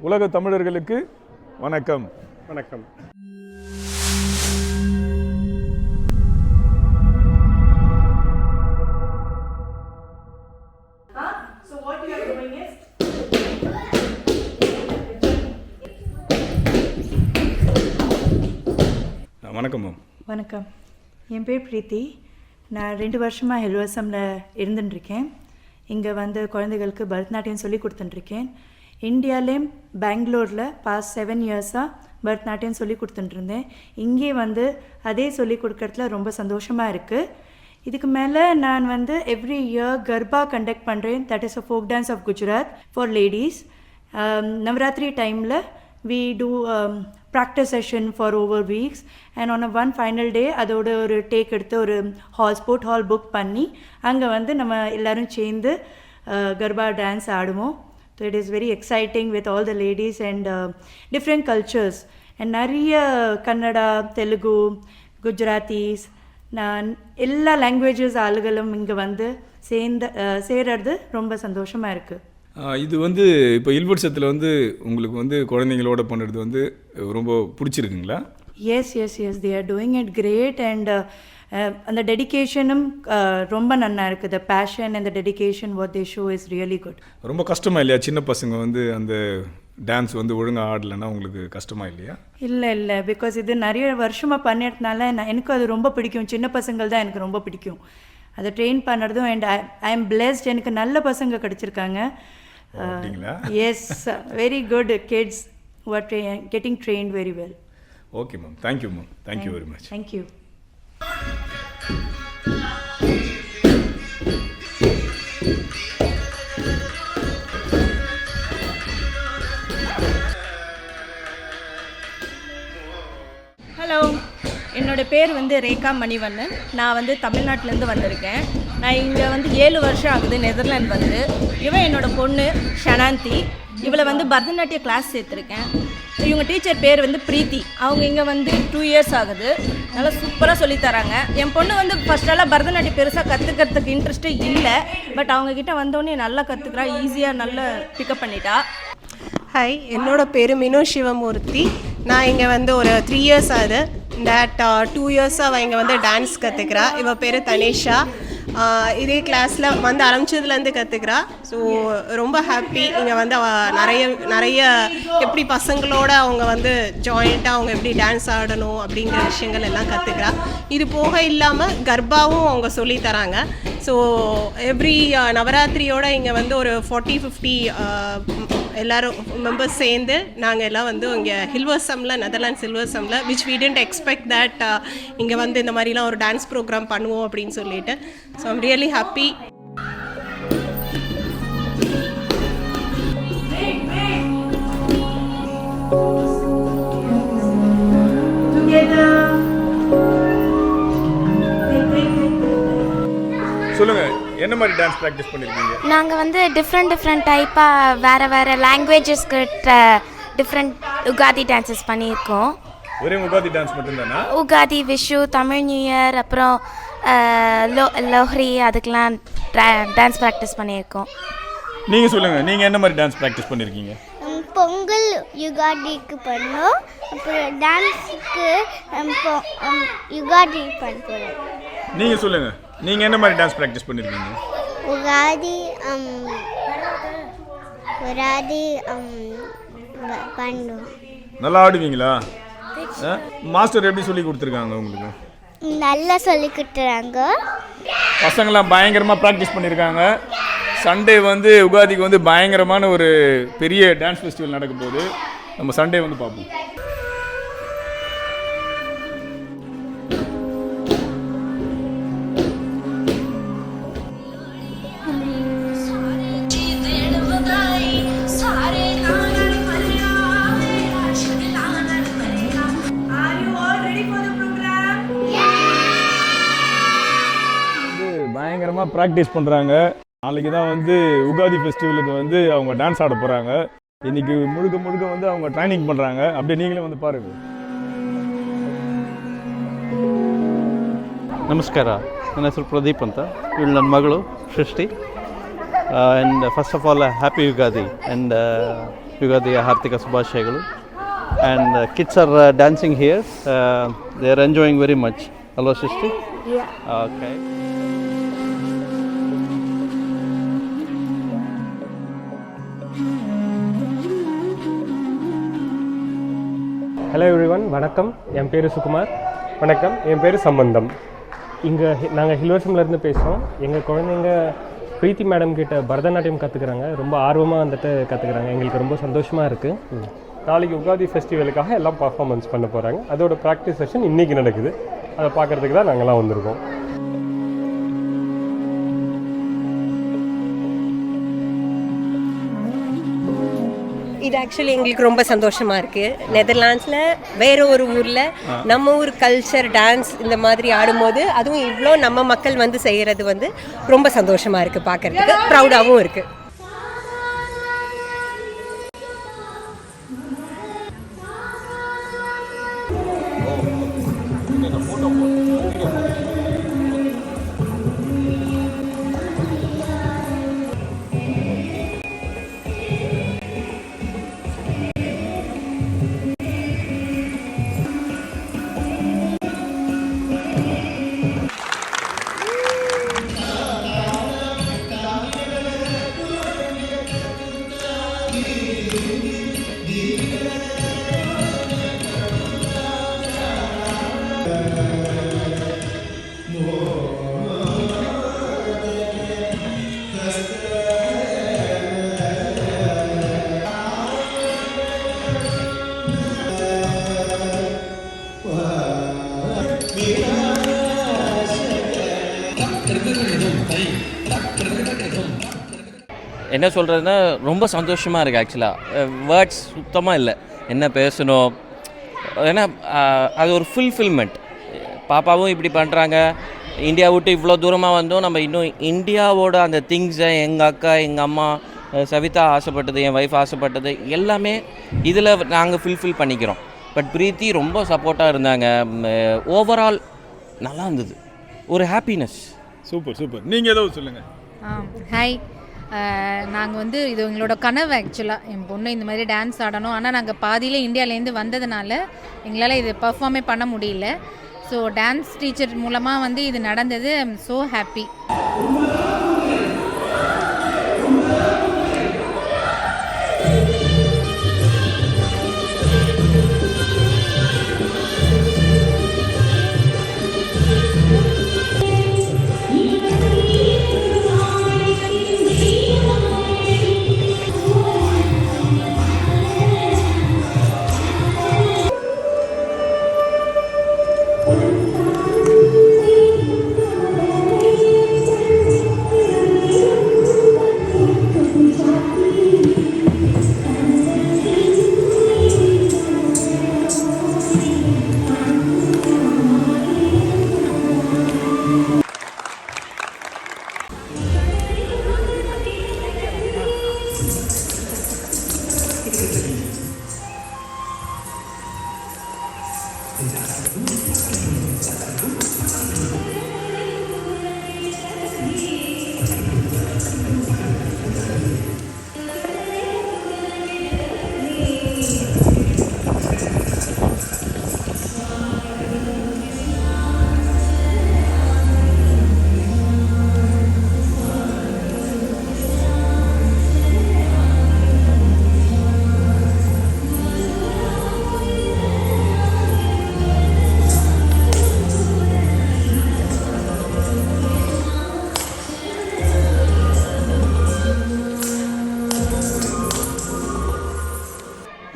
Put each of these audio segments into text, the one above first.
உலக தமிழர்களுக்கு வணக்கம். வணக்கம். வணக்கம் மேம். வணக்கம். என் பேர் பிரீத்தி. நான் 2 வருஷமாக ஹெல்வசமில் இருந்துட்டுருக்கேன். இங்கே வந்து குழந்தைகளுக்கு பரதநாட்டியம் சொல்லி கொடுத்துட்டுருக்கேன். இந்தியாவிலேயும் பெங்களூரில் பாஸ்ட் 7 இயர்ஸாக பரதநாட்டியம் சொல்லி கொடுத்துட்டுருந்தேன். இங்கே வந்து அதே சொல்லி கொடுக்கறதுல ரொம்ப சந்தோஷமாக இருக்குது. இதுக்கு மேலே நான் வந்து எவ்ரி இயர் கர்பா கண்டக்ட் பண்ணுறேன். That is a folk dance of Gujarat for ladies. Navratri டைமில் we do practice session for over weeks and on a one final day அதோட ஒரு டேக் எடுத்து ஒரு ஸ்போர்ட் ஹால் புக் பண்ணி அங்கே வந்து நம்ம எல்லோரும் சேர்ந்து கர்பா டான்ஸ் ஆடுவோம். So it is very exciting with all the ladies and different cultures and நிறைய கன்னடா, தெலுங்கு, குஜராத்திஸ், நான் எல்லா லாங்குவேஜஸ் ஆளுகளும் இங்கே வந்து சேர்றது ரொம்ப சந்தோஷமாக இருக்குது. இது வந்து இப்போ இல்வட்சத்தில் வந்து உங்களுக்கு வந்து குழந்தைங்களோட பண்ணுறது வந்து ரொம்ப பிடிச்சிருக்குங்களா? Yes they are doing it great and அந்த டெடிக்கேஷனும் ரொம்ப நல்லா இருக்குது. The passion and the dedication what they show is really good. ரொம்ப கஷ்டமா இல்லையா சின்ன பசங்க வந்து அந்த டான்ஸ் வந்து ஒழுங்காக ஆடலைன்னா உங்களுக்கு கஷ்டமா இல்லையா? இல்லை பிகாஸ் இது நிறைய வருஷமாக பண்ணிட்டனால எனக்கு அது ரொம்ப பிடிக்கும். சின்ன பசங்கள் தான் எனக்கு ரொம்ப பிடிக்கும். அதை ட்ரெயின் பண்ணுறதும் அண்ட் ஐ எம் பிளெஸ்ட். எனக்கு நல்ல பசங்க கிடச்சிருக்காங்க. Yes, very good kids who are getting trained very well. Okay ma'am, thank you ma'am, thank you very much. Thank you. Hello, என்னோடய பேர் வந்து ரேகா மணிவண்ணன். நான் வந்து தமிழ்நாட்டிலேருந்து வந்திருக்கேன். நான் இங்கே வந்து 7 வருஷம் ஆகுது நெதர்லாந்து வந்து. இவன் என்னோடய பொண்ணு ஷனாந்தி. இவளை வந்து பரதநாட்டிய கிளாஸ் சேர்த்துருக்கேன். இவங்க டீச்சர் பேர் வந்து பிரீத்தி. அவங்க இங்கே வந்து 2 இயர்ஸ் ஆகுது. நல்லா சூப்பராக சொல்லித்தராங்க. என் பொண்ணு வந்து ஃபஸ்ட்டெல்லாம் பரதநாட்டியம் பெருசாக கற்றுக்கிறதுக்கு இன்ட்ரெஸ்ட்டே இல்லை. பட் அவங்கக்கிட்ட வந்தோடனே நல்லா கற்றுக்குறா. ஈஸியாக நல்லா பிக்கப் பண்ணிட்டா. ஹாய், என்னோடய பேர் மினு சிவமூர்த்தி. நான் இங்கே வந்து ஒரு 3 இயர்ஸ் ஆகுது. தட் 2 இயர்ஸாக அவள் இங்கே வந்து டான்ஸ் கற்றுக்கிறா. இவள் பேர் தனிஷா. இதே கிளாஸில் வந்து ஆரம்பிச்சதுலேருந்து கற்றுக்கிறா. ஸோ ரொம்ப ஹாப்பி. இங்கே வந்து அவள் நிறைய எப்படி பசங்களோட அவங்க வந்து ஜாயிண்ட்டாக அவங்க எப்படி டான்ஸ் ஆடணும் அப்படிங்கிற விஷயங்கள் எல்லாம் கற்றுக்கிறா. இது போக இல்லாமல் கர்பாவும் அவங்க சொல்லி தராங்க. ஸோ எவ்ரி நவராத்திரியோட இங்கே வந்து ஒரு 40-50 எல்லோரும் மெம்பர்ஸ் சேர்ந்து நாங்கள் எல்லாம் வந்து இங்கே ஹில்வர்சமில், நெதர்லாண்ட்ஸ் ஹில்வர்சமில் which we tend expect that இங்கே வந்து இந்த மாதிரிலாம் ஒரு டான்ஸ் ப்ரோக்ராம் பண்ணுவோம் அப்படின்னு சொல்லிட்டு. So I'm really happy. சொல்லுங்கள், என்ன மாதிரி டான்ஸ் ப்ராக்டிஸ் பண்ணியிருக்கீங்க? நாங்கள் வந்து டிஃப்ரெண்ட் டைப்பாக வேறு லாங்குவேஜஸ்க்கு டிஃப்ரெண்ட் உகாதி டான்ஸஸ் பண்ணியிருக்கோம். ஒரே உகாதி டான்ஸ் மட்டும்தானா? உகாதி, விஷு, தமிழ் நியூ இயர், அப்புறம் லோஹ்ரி, அதுக்கெலாம் டான்ஸ் ப்ராக்டிஸ் பண்ணியிருக்கோம். நீங்கள் சொல்லுங்கள், நீங்கள் என்ன மாதிரி டான்ஸ் ப்ராக்டிஸ் பண்ணியிருக்கீங்க? பொங்கல் யுகாதிக்கு பண்ணோம். அப்புறம் டான்ஸுக்கு யுகாதி பண்ணுறோம். நீங்கள் சொல்லுங்கள், நீங்கள் என்ன மாதிரி டான்ஸ் ப்ராக்டிஸ் பண்ணியிருக்கீங்க? உகாதி பண்ணுவோம். நல்லா ஆடுவீங்களா? மாஸ்டர் எப்படி சொல்லி கொடுத்துருக்காங்க உங்களுக்கு? நல்லா சொல்லி கொடுத்துறாங்க. பசங்களாம் பயங்கரமாக ப்ராக்டிஸ் பண்ணியிருக்காங்க. சண்டே வந்து உகாதிக்கு வந்து பயங்கரமான ஒரு பெரிய டான்ஸ் ஃபெஸ்டிவல் நடக்க போகுது. நம்ம சண்டே வந்து பார்ப்போம். பயங்கரமாக ப்ராக்டிஸ் பண்ணுறாங்க. நாளைக்கு தான் வந்து உகாதி ஃபெஸ்டிவலுக்கு வந்து அவங்க டான்ஸ் ஆட போகிறாங்க. இன்றைக்கி முழுக்க வந்து அவங்க ட்ரைனிங் பண்ணுறாங்க. அப்படியே நீங்களே வந்து பாருங்கள். ನಮಸ್ಕಾರ, ನನ್ನ ಹೆಸರು ಪ್ರದೀಪ್ ಅಂತ. ಇವಳು ನನ್ನ ಮಗಳು Srishti. And first of all happy Ugadi. And ಯುಗಾದಿಯ ಹಾರ್ದಿಕ ಶುಭಾಶಯಗಳು. And kids are dancing here. They are enjoying very much. Hello, sister. Yeah. Okay. Hello everyone, வணக்கம். என் பேர் சுகுமார். வணக்கம், என் பேர் சம்பந்தம். இங்கே நாங்கள் ஹில்வர்சம்லேருந்து பேசுகிறோம். எங்கள் குழந்தைங்க பிரீத்தி மேடம் கிட்ட பரதநாட்டியம் கற்றுக்குறாங்க. ரொம்ப ஆர்வமாக வந்துட்டு கற்றுக்குறாங்க. எங்களுக்கு ரொம்ப சந்தோஷமாக இருக்குது. நாளைக்கு உகாதி ஃபெஸ்டிவலுக்காக எல்லாம் பர்ஃபார்மன்ஸ் பண்ண போகிறாங்க. அதோட ப்ராக்டிஸ் செஷன் இன்றைக்கி நடக்குது. அதை பார்க்குறதுக்கு தான் நாங்கள்லாம் வந்திருக்கோம். இது ஆக்சுவலி எங்களுக்கு ரொம்ப சந்தோஷமாக இருக்குது. நெதர்லாண்ட்ஸில் வேறு ஒரு ஊரில் நம்ம ஊர் கல்ச்சர் டான்ஸ் இந்த மாதிரி ஆடும்போது அதுவும் இவ்வளோ நம்ம மக்கள் வந்து செய்கிறது வந்து ரொம்ப சந்தோஷமாக இருக்குது. பார்க்குறதுக்கு ப்ரௌடாகவும் இருக்குது. என்ன சொல்கிறதுனா ரொம்ப சந்தோஷமாக இருக்குது. ஆக்சுவலாக வேர்ட்ஸ் சுத்தமாக இல்லை என்ன பேசணும். ஏன்னா அது ஒரு ஃபுல்ஃபில்மெண்ட். பாப்பாவும் இப்படி பண்ணுறாங்க. இந்தியா விட்டு இவ்வளோ தூரமாக வந்தோம். நம்ம இன்னும் இந்தியாவோட அந்த திங்ஸை எங்கள் அக்கா, எங்கள் அம்மா, சவிதா ஆசைப்பட்டது, என் ஒய்ஃப் ஆசைப்பட்டது எல்லாமே இதில் நாங்கள் ஃபுல்ஃபில் பண்ணிக்கிறோம். பட் பிரீத்தி ரொம்ப சப்போர்ட்டாக இருந்தாங்க. ஓவரால் நல்லா இருந்தது. ஒரு ஹாப்பினஸ். Super super. நீங்கள் ஏதோ சொல்லுங்கள். ஹாய், நாங்கள் வந்து இது எங்களோட கனவு. ஆக்சுவலாக என் பொண்ணு இந்த மாதிரி டான்ஸ் ஆடணும். ஆனால் நாங்கள் பாதியிலே இந்தியாவிலேருந்து வந்ததுனால எங்களால் இது பர்ஃபார்மே பண்ண முடியல. ஸோ டான்ஸ் டீச்சர் மூலமாக வந்து இது நடந்தது. I am so happy.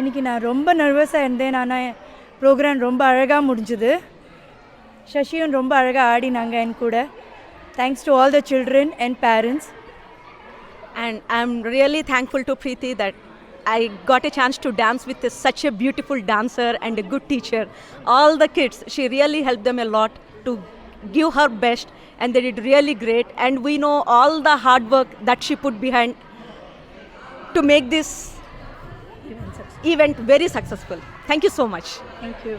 இன்றைக்கி நான் ரொம்ப நர்வஸாக இருந்தேன். ஆனால் ப்ரோக்ராம் ரொம்ப அழகாக முடிஞ்சுது. சசியும் ரொம்ப அழகாக ஆடினாங்க என் கூட. Thanks to all the children and parents. And I'm really thankful to Preeti that I got a chance to dance with such a beautiful dancer and a good teacher. All the kids, she really helped them a lot to give her best, and they did really great. And we know all the hard work that she put behind to make this event very successful. Thank you so much. Thank you.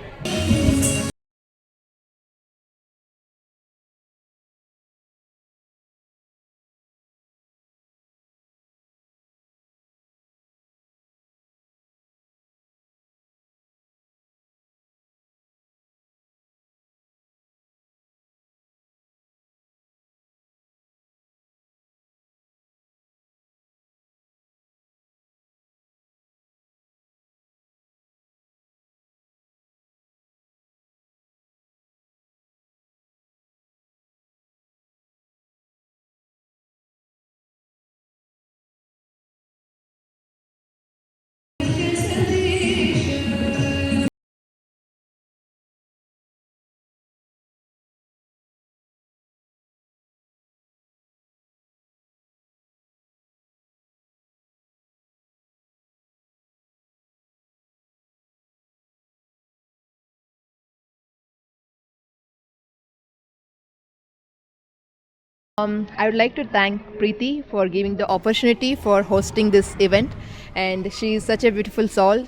I would like to thank Preeti for giving the opportunity for hosting this event, and she is such a beautiful soul.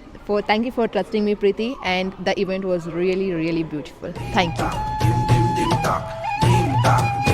Thank you for trusting me, Preeti, and the event was really, really beautiful. Thank you.